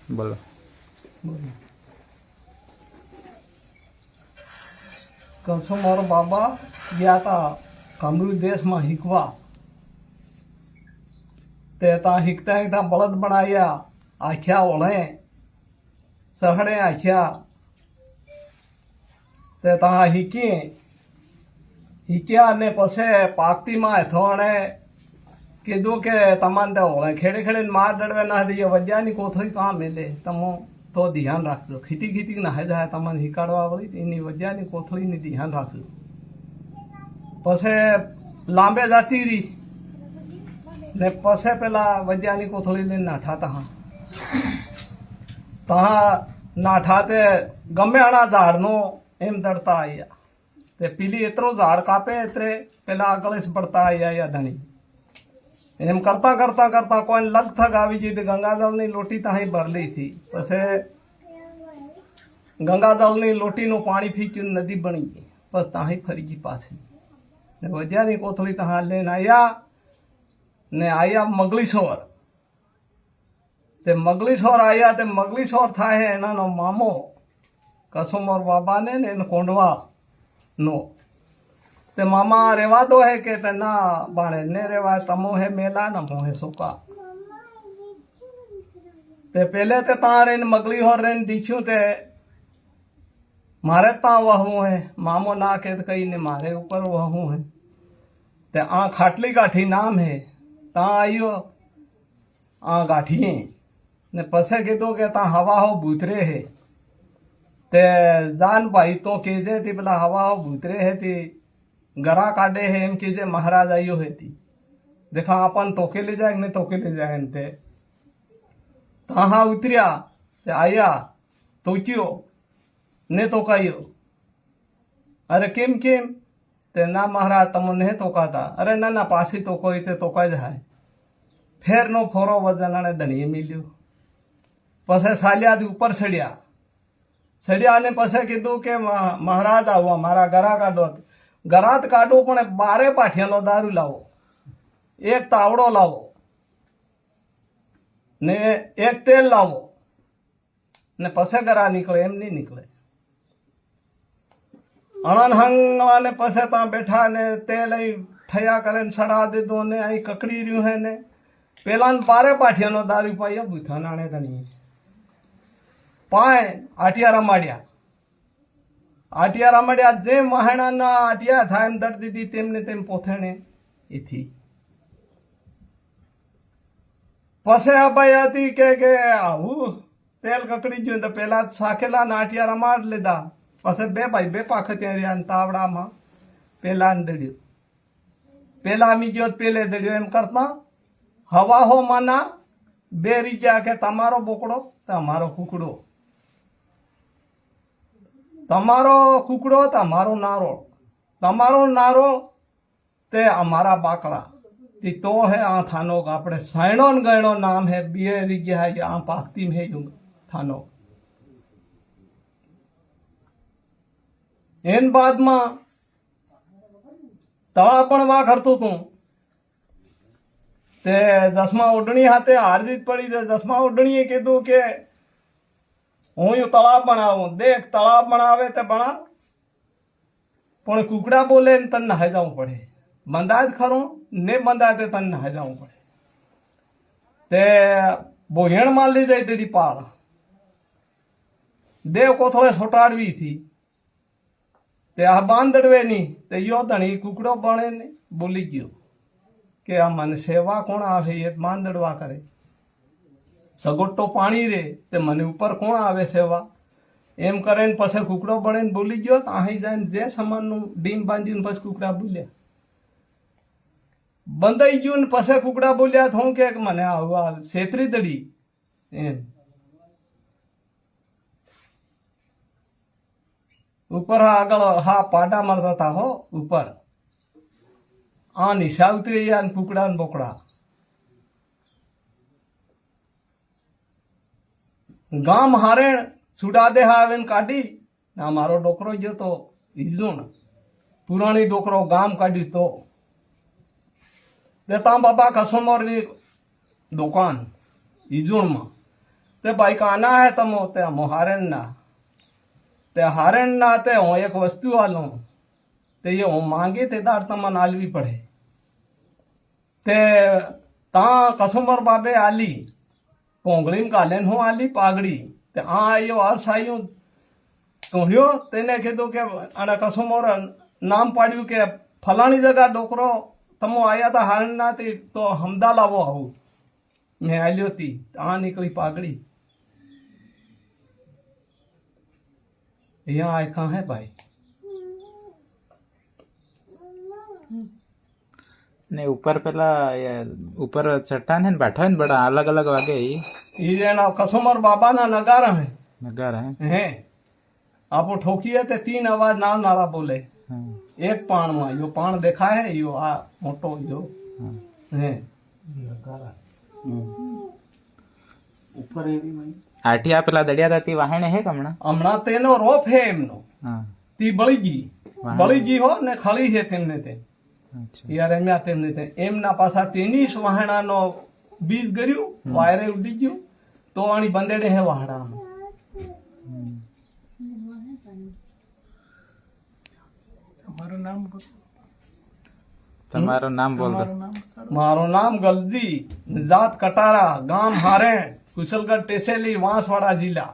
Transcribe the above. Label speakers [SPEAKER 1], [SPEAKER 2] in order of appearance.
[SPEAKER 1] બોલો.
[SPEAKER 2] કસો મારો બાબા ગયા હતા કામરૂ દેશમાં શીખવા. તે ત્યાં શીખતા શીખતા બળદ બનાવ્યા, આખ્યા ઓળે સહડે આખ્યા. તે ત્યાં શીખ્યા અને પછી પાકતીમાં અથવાણે કીધું કે તમારે ત્યાં ઓળે ખેડે ખેડે માર ડળવે ના દઈએ વજાની કોથળી કાં મેલે તમે તો ધ્યાન રાખજો. ખીતી ખીતી ના જાય તમને શીખાડવા વળી એની વજાની કોથળીની ધ્યાન રાખજો. પછી લાંબે જાતી રહી ને પછી પેલા વજાની કોથળી લઈને નાઠા ત્યાં નાઠા તે ગમે આણા ઝાડનો એમ દડતા આવ્યા. તે પેલી એતરો ઝાડ કાપે એટલે પેલા આગળ જ પડતા આવ્યા ધણી. એમ કરતા કરતા કરતા કોઈ લગથગ આવી ગઈ. ગંગાજળની લોટી ત્યાં ભરલી હતી. પછી ગંગાજળની લોટીનું પાણી ફીક્યું નદી બની ગઈ. બસ ત્યાં ફરી ગઈ પાછી. ને વજાની કોથળી ત્યાં લઈને આવ્યા ને આવ્યા મગલીસોર. તે મગલીસોર આવ્યા તે મગલીસોર થાય એનાનો મામો કસુમર બાબાને ને એને કોંડવાનો. તે મામા રેવા દો હે કે તે ના બાણે ને રેવા તમો હે મેલા ન મોહે સુકા. તે પહેલે તે ત્યાં રહીને મગલી હોર રહીને દીખ્યું તે મારે ત્યાં વહવું હે. મામો ના કે કહીને મારે ઉપર વહવું હે. તે આ ખાટલી ગાંઠી નામ હે ત્યાં આવ્યો આ ગાંઠીએ ને પછી કીધું કે ત્યાં હવા હો ભૂતરે હે. તે જાન ભાઈ તો કહેજે તે પેલા હવા હો ભૂતરે હે તે ગરા કાઢે હે એમ કહેજે મહારાજ આવ્યો હે તી દેખા આપણ તોકે લઈ જાય ને તોકે લઈ જાય ને તે ત્યાં ઉતર્યા તે આવ્યા તોક્યો ને તોકાયો. અરે કેમ કેમ? તે ના મહારાજ તમને નહીં તોકાતા. અરે ના ના પાછી તોકો તે તોકાઈ જાય. ફેરનો ફોરો વજનાને દણીએ મિલ્યો. પછી સાલ્યા ઉપર ચડ્યા અને પછી કીધું કે મહારાજ આવવા મારા ગરા કાઢો. ગરાત કાઢો પણ 12 પાઠિયાનો દારૂ લાવો, એક તાવડો લાવો ને એક તેલ લાવો ને પછી ગરા નીકળે એમ નહીં નીકળે. અણનહંગવા ને પછી ત્યાં બેઠા ને તેલ અહીં ઠયા કરે ને સડા દીધું ને અહીં કકડી રહ્યું હે ને પેલાને 12 પાઠિયાનો દારૂ પાઈ બુથા નાણે ધણીએ પાય આટિયા રમાડ્યા જે મહાણાના આટિયા થાય એમ દર્દ દીધી તેમને તેમ પોથેણે એથી. પછી આ ભાઈ હતી કે આવું તેલ કકડી ગયું તો પેલા સાખેલા ના આટિયા રમાડ લીધા. પછી બે પાખ ત્યાં રહ્યા ને તાવડામાં પેલા ને દડ્યો. પેલા અમી ગયો પેલે દડ્યો. એમ કરતા હવા હો માના બે રીજ્યા કે તમારો બોકડો તમારો કુકડો, તમારો કુકડો તમારો નારો, તમારો નારો તે અમારા બાકડા તે તો હે આ થાનો આપણે સાયણો ને ગયણો નામ હે બે રીજ્યા હે આ પાકતી હે થાનો. એન બાદમાં તળા પણ વા કરતું તું. તે જસમા ઓઢણી હાથે હારજીત પડી. તે જસમા ઓઢણીએ કીધું કે હું તળાવ બનાવું. દેખ તળાવ બનાવે તે બના પણ કુકડા બોલે ને તને નહાઈ જવું પડે. બંધાય જ ખરું ને બંધાય તે તને નહાઈ જવું પડે. તે બોહેણમાં લઈ જાય તેડી પાળ દેવ કોથળે સોટાડવી હતી. તે આ બાંધડવે ની તે યો ધણી કુકડો બને ને બોલી ગયો કે આ મને સેવા કોણ આવે એ માંદડવા કરે. સગોટો પાણી રે તે મને ઉપર કોણ આવે સેવા એમ કરે ને પછી કુકડો બને ને બોલી ગયો. તો અહીં જાય જે સમાનનું ડીમ બાંધ્યું ને પછી કુકડા બોલ્યા. બંધાઈ ગયું ને પછી કુકડા બોલ્યા તો હું કે મને આવું છેતરી દડી એમ ઉપર આગળ હા પાટા મારતા હતા હો ઉપર આ નિશા ઉતરી ગયા ને કુકડા ને બોકડા. ગામ હારેણ સુડાદે આવીને કાઢી ને મારો ડોકરો ગયો તો ઈજુણ પુરાણી ડોકરો ગામ કાઢ્યું તો દેતા બાબા કસુમરની દુકાન ઈજુણમાં તે ભાઈ કાના હે તમો તે અમો હારણ ના તે હું એક વસ્તુ આલું તે ये હું માંગે તે દાર તમન આલવી પડે તે તા કસુંબર બાબે આલી પોંગળીમ કાલેન હું આલી પાઘડી તે આ આયો અસાયું કહ્યો તેને કીધું કે અને કસુંબર નામ પાડ્યું કે ફલાણી જગા ડોકરો તમો આયા હતા હારણના તો હમદા લાવો આવું મેં આલ્યો તી આ નીકળી પાઘડી यहाँ आखा है भाई
[SPEAKER 1] ને ઉપર પેલા ઉપર ચટ્ટાન હે ને બેઠા ને બડા અલગ અલગ વાગે
[SPEAKER 2] ये जेना कसुमर बाबा ना नगारा है
[SPEAKER 1] નગાર હે
[SPEAKER 2] हैं आपो ठोकिए ते 3 आवाज नाल नाला बोले
[SPEAKER 1] હા,
[SPEAKER 2] एक पाण में यो पाण देखा है यो आ मोटो यो
[SPEAKER 1] હા.
[SPEAKER 2] हैं
[SPEAKER 1] આઠી આ પેલા દડિયા દાતી વાહણે હે કમણા
[SPEAKER 2] હમણાં તેનો રોપ હે એમનો
[SPEAKER 1] હા
[SPEAKER 2] તી બળીજી હો ને ખળી છે તેમને તે
[SPEAKER 1] અચ્છા
[SPEAKER 2] યાર એમ્યા તેમને તે એમના પાછા તેની જ વાહણાનો બીજ ગર્યું વાયરે ઉડી ગયું તો આણી બંદેડે હે વાહણામાં
[SPEAKER 1] તમારું નામ બોલ દો
[SPEAKER 2] મારું નામ ગલજી જાત કટારા ગામ હારેણ કુશલગઢ ટેસેલી વાંસવાડા જિલ્લા